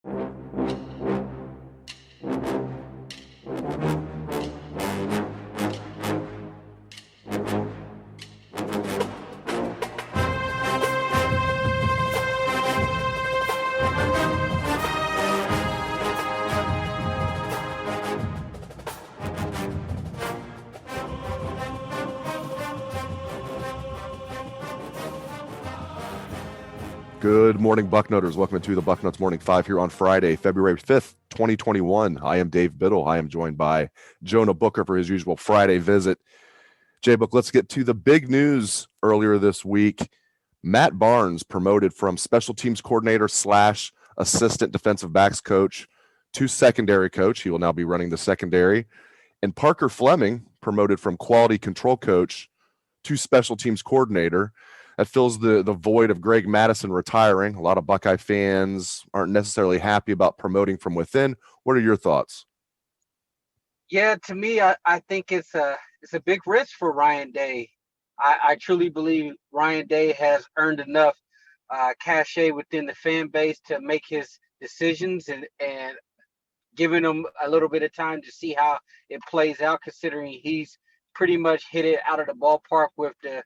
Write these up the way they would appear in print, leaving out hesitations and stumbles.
Good morning, Bucknutters. Welcome to the Bucknuts Morning 5 here on Friday, February 5th, 2021. I am Dave Biddle. I am joined by Jonah Booker for his usual Friday visit. JBook, let's get to the big news earlier this week. Matt Barnes promoted from special teams coordinator / assistant defensive backs coach to secondary coach. He will now be running the secondary. And Parker Fleming promoted from quality control coach to special teams coordinator. That fills the void of Greg Madison retiring. A lot of Buckeye fans aren't necessarily happy about promoting from within. What are your thoughts? Yeah, to me, I think it's a big risk for Ryan Day. I truly believe Ryan Day has earned enough cachet within the fan base to make his decisions and giving him a little bit of time to see how it plays out, considering he's pretty much hit it out of the ballpark with the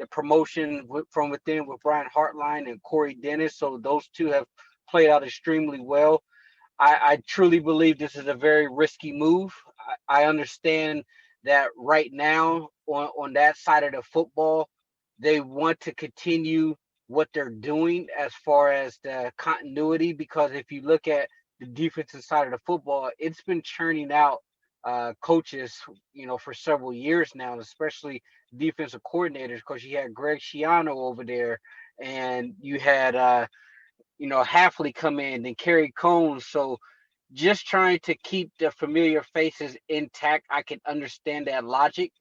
promotion from within with Brian Hartline and Corey Dennis. So those two have played out extremely well. I truly believe this is a very risky move. I understand that right now on that side of the football, they want to continue what they're doing as far as the continuity, because if you look at the defensive side of the football, it's been churning out coaches, for several years now, especially defensive coordinators, because you had Greg Schiano over there, and you had Halfley come in and Kerry Combs. So just trying to keep the familiar faces intact, I can understand that logic.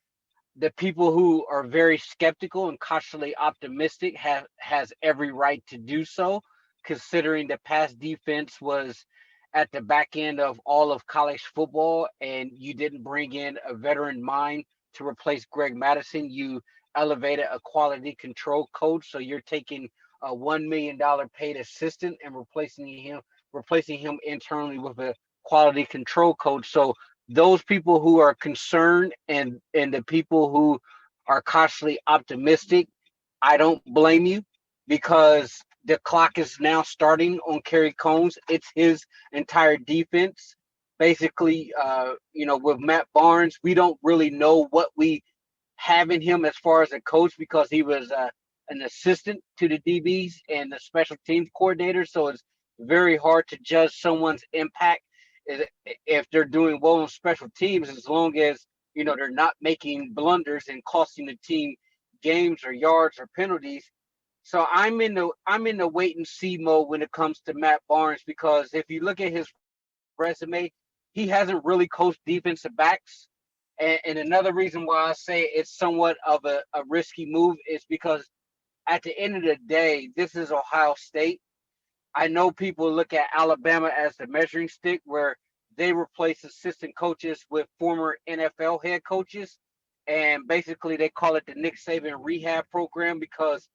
The people who are very skeptical and cautiously optimistic has every right to do so, considering the past defense was at the back end of all of college football, and you didn't bring in a veteran mind to replace Greg Madison. You elevated a quality control coach, so you're taking a $1 million paid assistant and replacing him internally with a quality control coach. So those people who are concerned and the people who are cautiously optimistic, I don't blame you, because the clock is now starting on Kerry Combs. It's his entire defense. Basically, with Matt Barnes, we don't really know what we have in him as far as a coach, because he was an assistant to the DBs and the special teams coordinator. So it's very hard to judge someone's impact if they're doing well on special teams, as long as they're not making blunders and costing the team games or yards or penalties. So I'm in the wait and see mode when it comes to Matt Barnes, because if you look at his resume, he hasn't really coached defensive backs. And another reason why I say it's somewhat of a risky move is because at the end of the day, this is Ohio State. I know people look at Alabama as the measuring stick, where they replace assistant coaches with former NFL head coaches. And basically they call it the Nick Saban rehab program, because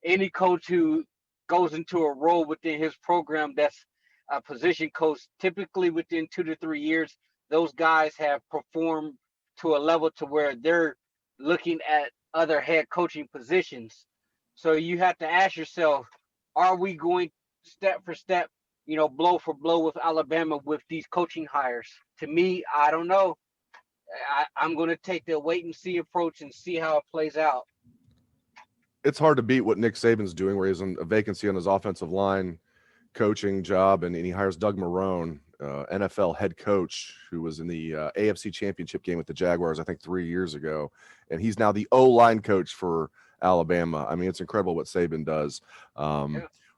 any coach who goes into a role within his program that's a position coach, typically within 2 to 3 years, those guys have performed to a level to where they're looking at other head coaching positions. So you have to ask yourself, are we going step for step, blow for blow with Alabama with these coaching hires? To me, I don't know. I'm going to take the wait and see approach and see how it plays out. It's hard to beat what Nick Saban's doing, where he has a vacancy on his offensive line coaching job, and he hires Doug Marrone, NFL head coach, who was in the AFC Championship game with the Jaguars, I think 3 years ago, and he's now the O-line coach for Alabama. I mean, it's incredible what Saban does.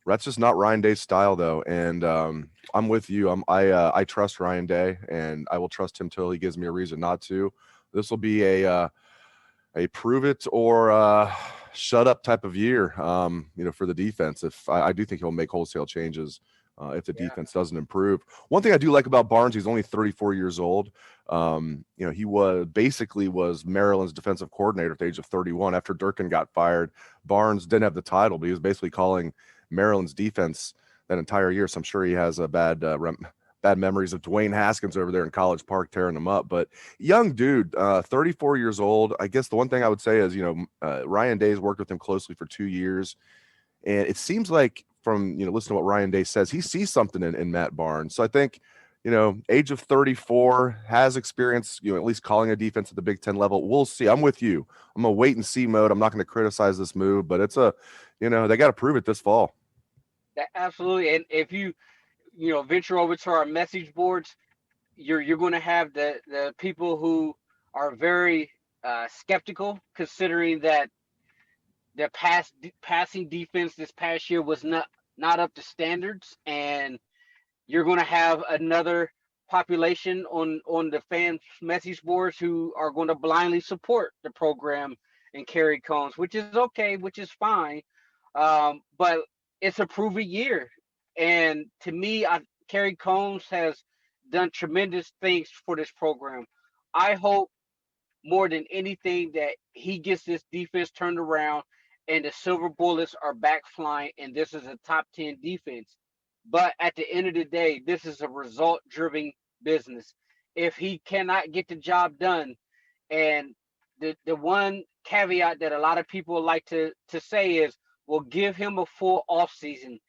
That's just not Ryan Day's style, though, and I'm with you. I trust Ryan Day, and I will trust him till he gives me a reason not to. This will be a prove it or shut up type of year, for the defense. If I do think he'll make wholesale changes if the defense doesn't improve. One thing I do like about Barnes, he's only 34 years old. He was Maryland's defensive coordinator at the age of 31. After Durkin got fired, Barnes didn't have the title, but he was basically calling Maryland's defense that entire year. So I'm sure he has a bad memories of Dwayne Haskins over there in College Park tearing them up. But young dude, 34 years old. I guess the one thing I would say is, Ryan Day's worked with him closely for 2 years. And it seems like from, listening to what Ryan Day says, he sees something in Matt Barnes. So I think, age of 34, has experience, at least calling a defense at the Big Ten level. We'll see. I'm with you. I'm a wait and see mode. I'm not going to criticize this move, but it's they got to prove it this fall. Absolutely. And if you venture over to our message boards, you're going to have the people who are very skeptical, considering that their passing defense this past year was not up to standards, and you're going to have another population on the fan message boards who are going to blindly support the program and Kerry Combs, which is okay, which is fine. But it's a proven year, and to me, Kerry Combs has done tremendous things for this program. I hope more than anything that he gets this defense turned around and the silver bullets are back flying, and this is a top 10 defense. But at the end of the day, this is a result driven business. If he cannot get the job done, and the one caveat that a lot of people like to say is, well, give him a full off season.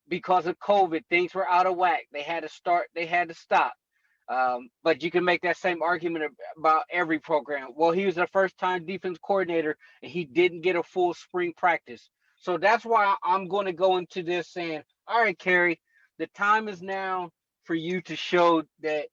Because of COVID, things were out of whack. They had to start, they had to stop. But you can make that same argument about every program. Well, he was the first time defense coordinator and he didn't get a full spring practice. So that's why I'm going to go into this saying, all right, Kerry, the time is now for you to show that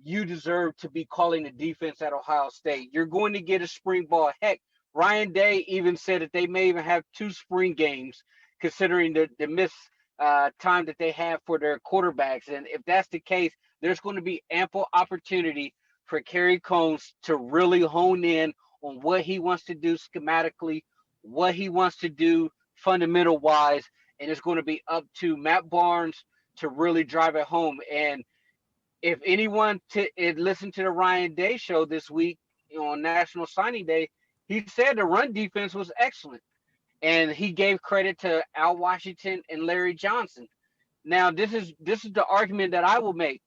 you deserve to be calling the defense at Ohio State. You're going to get a spring ball. Heck, Ryan Day even said that they may even have 2 spring games, considering the miss time that they have for their quarterbacks. And if that's the case, there's going to be ample opportunity for Kerry Combs to really hone in on what he wants to do schematically, what he wants to do fundamental wise, and it's going to be up to Matt Barnes to really drive it home. And if anyone listened to the Ryan Day show this week on National Signing Day, he said the run defense was excellent, and he gave credit to Al Washington and Larry Johnson. Now, this is the argument that I will make.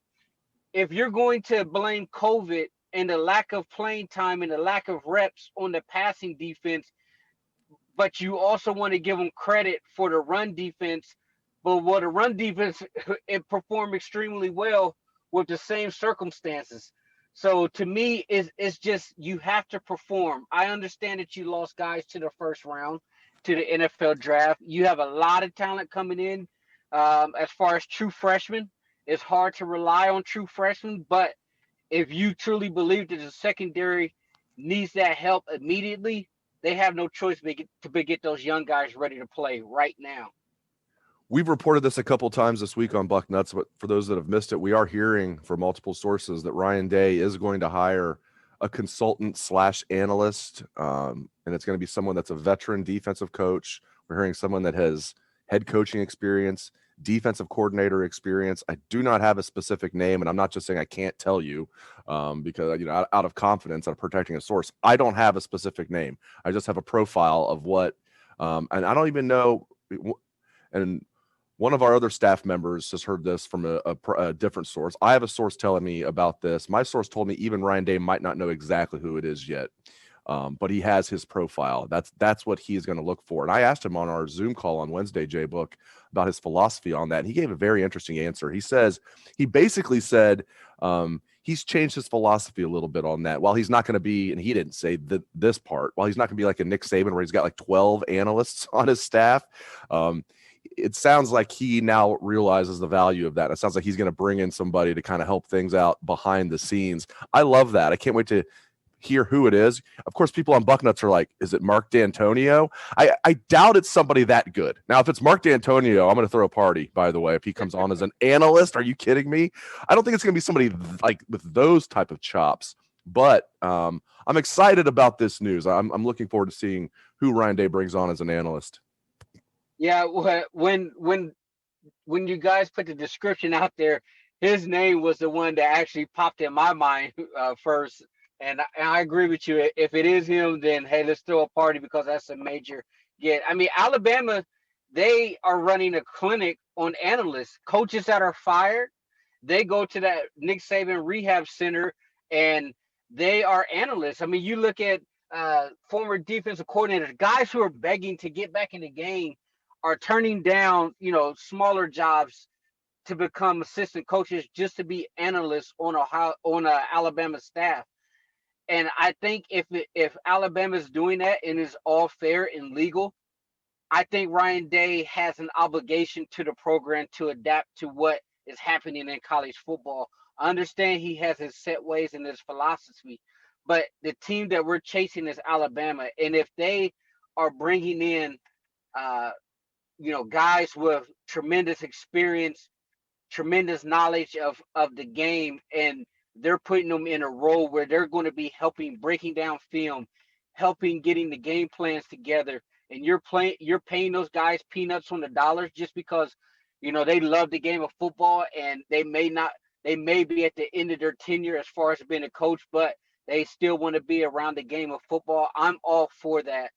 If you're going to blame COVID and the lack of playing time and the lack of reps on the passing defense, but you also want to give them credit for the run defense, but what the run defense, it performed extremely well with the same circumstances. So to me, it's just you have to perform. I understand that you lost guys to the first round, to the NFL draft. You have a lot of talent coming in. As far as true freshmen, it's hard to rely on true freshmen, but if you truly believe that the secondary needs that help immediately, they have no choice to get those young guys ready to play right now. We've reported this a couple times this week on Bucknuts, but for those that have missed it, we are hearing from multiple sources that Ryan Day is going to hire a consultant / analyst, and it's going to be someone that's a veteran defensive coach. We're hearing someone that has head coaching experience, defensive coordinator experience. I do not have a specific name, and I'm not just saying I can't tell you because, out of confidence, out of protecting a source. I don't have a specific name. I just have a profile of what, and I don't even know. And one of our other staff members has heard this from a different source. I have a source telling me about this. My source told me even Ryan Day might not know exactly who it is yet, but he has his profile. That's what he is going to look for. And I asked him on our Zoom call on Wednesday, JBook, about his philosophy on that. And he gave a very interesting answer. He basically said he's changed his philosophy a little bit on that. While he's not going to be, and he didn't say this part, while he's not going to be like a Nick Saban where he's got like 12 analysts on his staff, it sounds like he now realizes the value of that. It sounds like he's going to bring in somebody to kind of help things out behind the scenes. I love that. I can't wait to hear who it is. Of course, people on Bucknuts are like, is it Mark D'Antonio? I doubt it's somebody that good. Now, if it's Mark D'Antonio, I'm going to throw a party, by the way, if he comes on as an analyst. Are you kidding me? I don't think it's going to be somebody like with those type of chops. But I'm excited about this news. I'm looking forward to seeing who Ryan Day brings on as an analyst. Yeah, when you guys put the description out there, his name was the one that actually popped in my mind first. And I agree with you. If it is him, then hey, let's throw a party because that's a major get. I mean, Alabama they are running a clinic on analysts, coaches that are fired. They go to that Nick Saban rehab center and they are analysts. I mean, you look at former defensive coordinators, guys who are begging to get back in the game are turning down, smaller jobs to become assistant coaches just to be analysts on a Alabama staff. And I think if Alabama is doing that and is all fair and legal, I think Ryan Day has an obligation to the program to adapt to what is happening in college football. I understand he has his set ways and his philosophy, but the team that we're chasing is Alabama, and if they are bringing in, uh, guys with tremendous experience, tremendous knowledge of the game, and they're putting them in a role where they're going to be helping breaking down film, helping getting the game plans together, and you're paying those guys peanuts on the dollars just because they love the game of football, and they may be at the end of their tenure as far as being a coach, but they still want to be around the game of football. I'm all for that.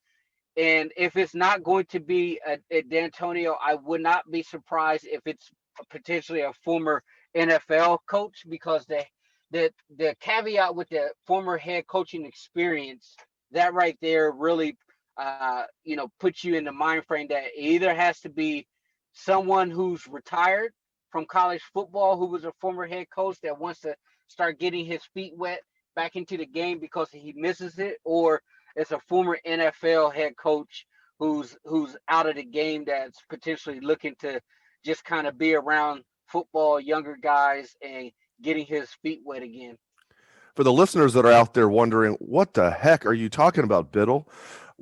And if it's not going to be a D'Antonio, I would not be surprised if it's potentially a former NFL coach, because the caveat with the former head coaching experience, that right there really puts you in the mind frame that it either has to be someone who's retired from college football, who was a former head coach that wants to start getting his feet wet back into the game because he misses it, or it's a former NFL head coach who's out of the game that's potentially looking to just kind of be around football, younger guys, and getting his feet wet again. For the listeners that are out there wondering, what the heck are you talking about, Biddle?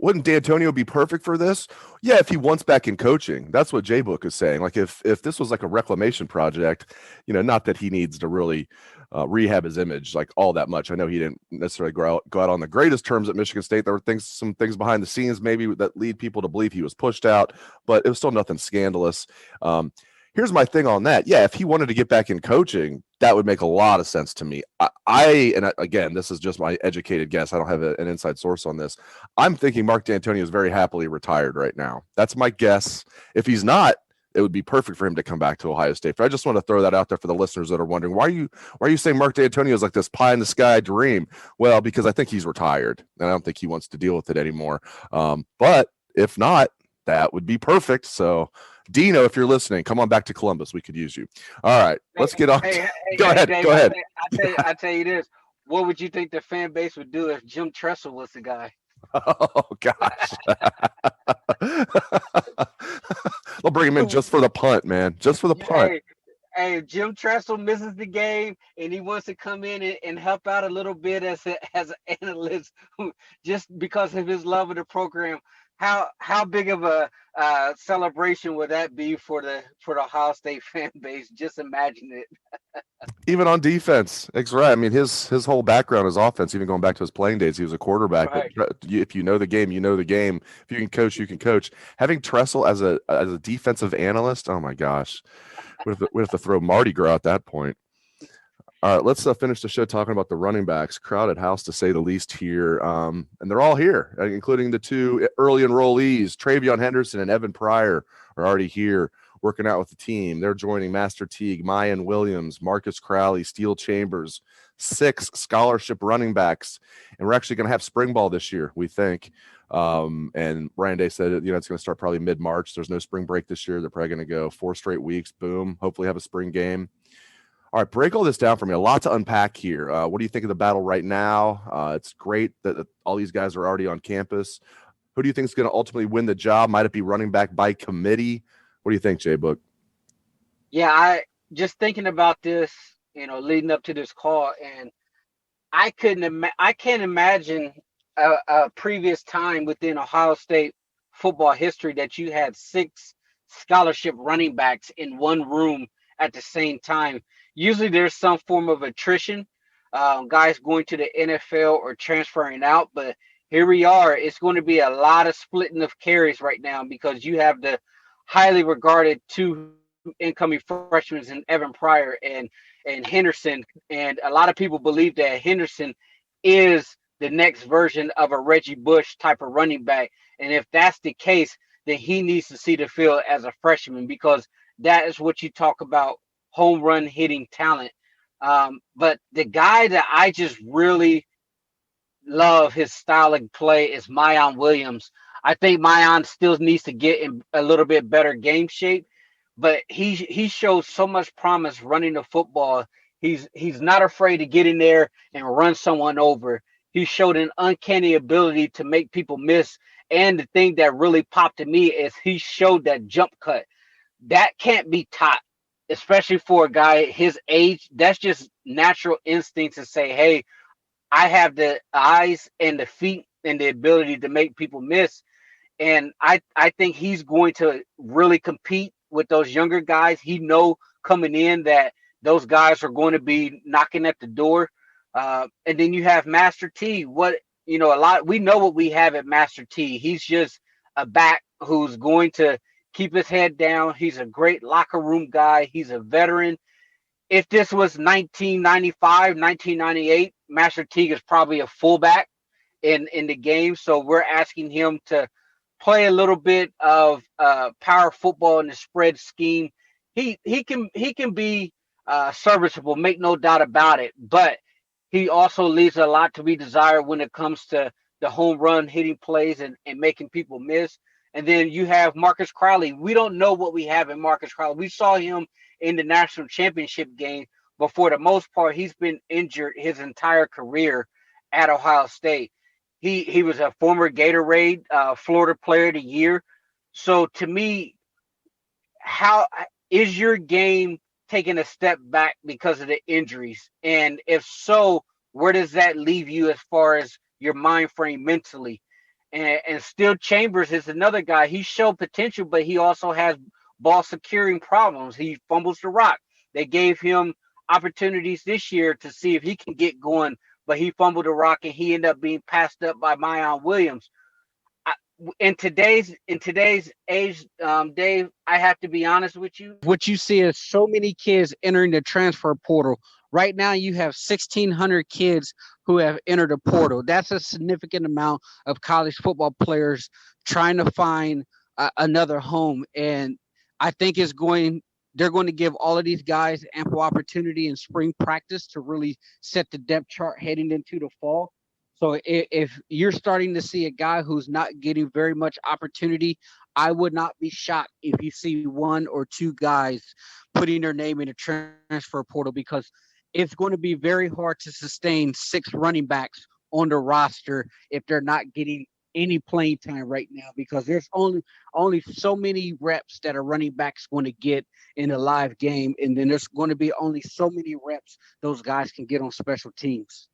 Wouldn't D'Antonio be perfect for this? Yeah, if he wants back in coaching. That's what JBook is saying. Like if this was like a reclamation project, not that he needs to really rehab his image like all that much. I know he didn't necessarily go out on the greatest terms at Michigan State. There were some things behind the scenes maybe that lead people to believe he was pushed out, but it was still nothing scandalous. Here's my thing on that. Yeah, if he wanted to get back in coaching, that would make a lot of sense to me. Again, this is just my educated guess. I don't have an inside source on this. I'm thinking Mark D'Antonio is very happily retired right now. That's my guess. If he's not, it would be perfect for him to come back to Ohio State. But I just want to throw that out there for the listeners that are wondering, why are you saying Mark D'Antonio is like this pie in the sky dream? Well, because I think he's retired, and I don't think he wants to deal with it anymore. But if not, that would be perfect. So Dino, if you're listening, come on back to Columbus. We could use you. All right, let's get on. Go ahead. Dave, go ahead. I tell you this. What would you think the fan base would do if Jim Tressel was the guy? Oh gosh. They'll bring him in just for the punt, man. Just for the punt. Hey, Jim Tressel misses the game and he wants to come in and help out a little bit as an analyst, just because of his love of the program. How big of a celebration would that be for the Ohio State fan base? Just imagine it. Even on defense, it's right. I mean, his whole background is offense. Even going back to his playing days, he was a quarterback. Right. But if you know the game, you know the game. If you can coach, you can coach. Having Tressel as a defensive analyst, oh my gosh, we have to throw Mardi Gras at that point. All right, let's finish the show talking about the running backs. Crowded house, to say the least, here. And they're all here, including the two early enrollees. Travion Henderson and Evan Pryor are already here working out with the team. They're joining Master Teague, Mayan Williams, Marcus Crowley, Steele Chambers, 6 scholarship running backs. And we're actually going to have spring ball this year, we think. And Ryan Day said, it's going to start probably mid-March. There's no spring break this year. They're probably going to go 4 straight weeks. Boom. Hopefully have a spring game. All right, break all this down for me. A lot to unpack here. What do you think of the battle right now? It's great that all these guys are already on campus. Who do you think is going to ultimately win the job? Might it be running back by committee? What do you think, JBook? Yeah, I just thinking about this, leading up to this call, and I can't imagine a previous time within Ohio State football history that you had 6 scholarship running backs in one room at the same time. Usually there's some form of attrition, guys going to the NFL or transferring out, but here we are. It's going to be a lot of splitting of carries right now because you have the highly regarded 2 incoming freshmen in Evan Pryor and Henderson. And a lot of people believe that Henderson is the next version of a Reggie Bush type of running back. And if that's the case, then he needs to see the field as a freshman, because that is what you talk about, home run hitting talent. But the guy that I just really love his style of play is Mayan Williams. I think Mayan still needs to get in a little bit better game shape, but he shows so much promise running the football. He's not afraid to get in there and run someone over. He showed an uncanny ability to make people miss. And the thing that really popped to me is he showed that jump cut. That can't be taught, especially for a guy his age. That's just natural instinct to say, hey, I have the eyes and the feet and the ability to make people miss. And I think he's going to really compete with those younger guys. He know coming in that those guys are going to be knocking at the door. And then you have Master T. A lot, we know what we have at Master T. He's just a back who's going to keep his head down. He's a great locker room guy. He's a veteran. If this was 1995, 1998, Master Teague is probably a fullback in the game. So we're asking him to play a little bit of power football in the spread scheme. He can be serviceable, make no doubt about it. But he also leaves a lot to be desired when it comes to the home run hitting plays and making people miss. And then you have Marcus Crowley. We don't know what we have in Marcus Crowley. We saw him in the national championship game, but for the most part, he's been injured his entire career at Ohio State. He was a former Gatorade Florida Player of the Year. So to me, how is your game taking a step back because of the injuries? And if so, where does that leave you as far as your mind frame mentally? And Still Chambers is another guy. He showed potential, but he also has ball securing problems. He fumbles the rock. They gave him opportunities this year to see if he can get going, but he fumbled the rock and he ended up being passed up by Mayan Williams. In today's age, Dave, I have to be honest with you. What you see is so many kids entering the transfer portal. Right now, you have 1,600 kids who have entered the portal. That's a significant amount of college football players trying to find another home. And I think they're going to give all of these guys ample opportunity in spring practice to really set the depth chart heading into the fall. So if you're starting to see a guy who's not getting very much opportunity, I would not be shocked if you see one or two guys putting their name in a transfer portal, because it's going to be very hard to sustain six running backs on the roster if they're not getting any playing time right now, because there's only so many reps that a running back's going to get in a live game, and then there's going to be only so many reps those guys can get on special teams.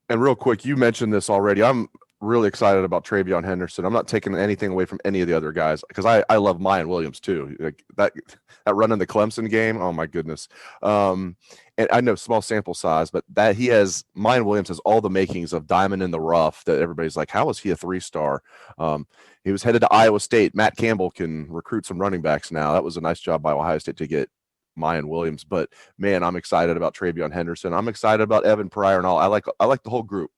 And real quick, you mentioned this already. I'm really excited about Travion Henderson. I'm not taking anything away from any of the other guys because I love Mayan Williams too. Like that run in the Clemson game. Oh my goodness. And I know small sample size, but that Mayan Williams has all the makings of diamond in the rough that everybody's like, how is he a 3-star? He was headed to Iowa State. Matt Campbell can recruit some running backs now. That was a nice job by Ohio State to get Mayan Williams, but man, I'm excited about Travion Henderson. I'm excited about Evan Pryor and all. I like the whole group,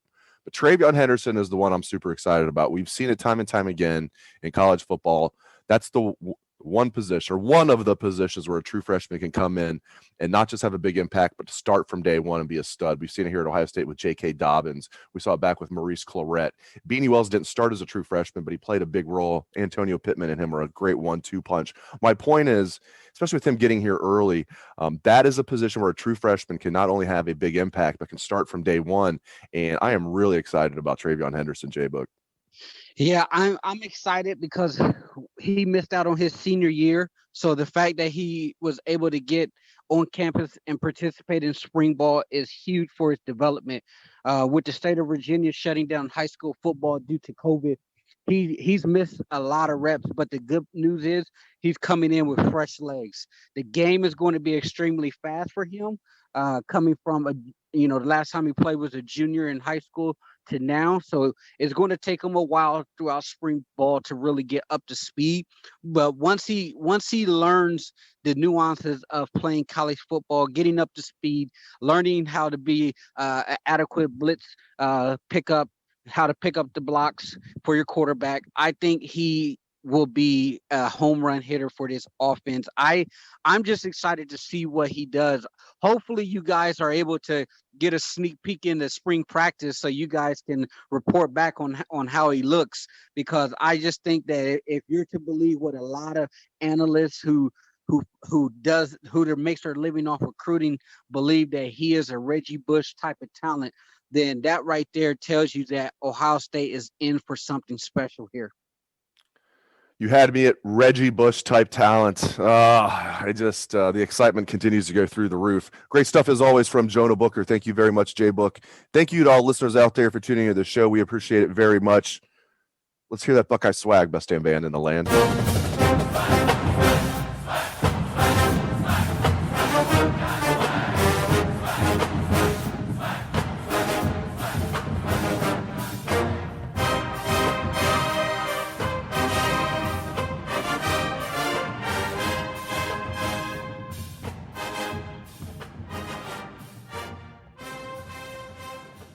but Travion Henderson is the one I'm super excited about. We've seen it time and time again in college football. That's the one position, or one of the positions, where a true freshman can come in and not just have a big impact, but to start from day one and be a stud. We've seen it here at Ohio State with J.K. Dobbins. We saw it back with Maurice Clarett. Beanie Wells didn't start as a true freshman, but he played a big role. Antonio Pittman and him are a great 1-2 punch. My point is, especially with him getting here early, that is a position where a true freshman can not only have a big impact, but can start from day one. And I am really excited about Travion Henderson, JBook. Yeah, I'm excited because he missed out on his senior year. So the fact that he was able to get on campus and participate in spring ball is huge for his development. With the state of Virginia shutting down high school football due to COVID, he's missed a lot of reps. But the good news is he's coming in with fresh legs. The game is going to be extremely fast for him. Coming from the last time he played was a junior in high school to now. So it's going to take him a while throughout spring ball to really get up to speed. But once he learns the nuances of playing college football, getting up to speed, learning how to be an adequate blitz pickup, how to pick up the blocks for your quarterback, I think he will be a home run hitter for this offense. I'm just excited to see what he does. Hopefully you guys are able to get a sneak peek into spring practice so you guys can report back on how he looks, because I just think that if you're to believe what a lot of analysts who makes their living off recruiting believe that he is a Reggie Bush type of talent, then that right there tells you that Ohio State is in for something special here. You had me at Reggie Bush type talent. The excitement continues to go through the roof. Great stuff as always from Jonah Booker. Thank you very much, JBook. Thank you to all listeners out there for tuning into the show. We appreciate it very much. Let's hear that Buckeye swag, best damn band in the land.